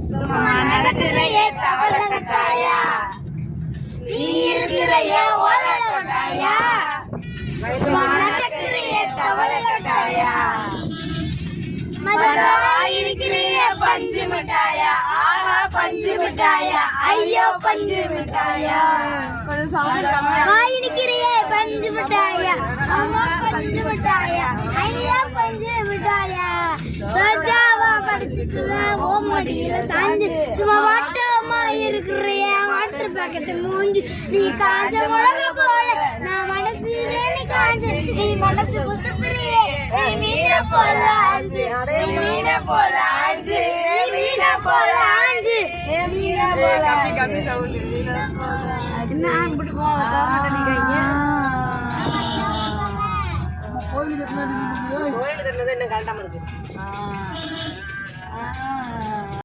சும்மா நடக்கிறையே தவள கட்டாயா, நீ இருக்கிறையே ஓல கொட்டாயா, சும்மா நடக்கிறையே தவள கட்டாயா, இருக்கிறையே பஞ்சு மிட்டாயா, ஆஹா பஞ்சு மிட்டாயா, ஐயோ பஞ்சு மிட்டாயா, இருக்கிறையே பஞ்சு மிட்டாயா, அம்மா பஞ்சு மிட்டாயா, ஐயா பஞ்சு மிட்டாயா, சஜாவா படிச்சுக்குவேன் ஓம் மடியில சாஞ்சு, சும்மா வாட்டமா இருக்கிறைய வாட்டர் பாக்கெட் மூஞ்சி, நீ காஞ்ச மிளகு போல நான் மனசு நீ காஞ்ச, நீ மனசு குசுப்பிரியே நீ மீன போல ஆஞ்சு, மீன போல ஆஞ்சு, மீன போல ஆஞ்சு, மீன போல கம்மி சவுண்ட் மீன போல என்ன இப்படி போவாங்க. கோயிலுக்கு கட்டினது என்ன கரெக்டாம இருக்கு.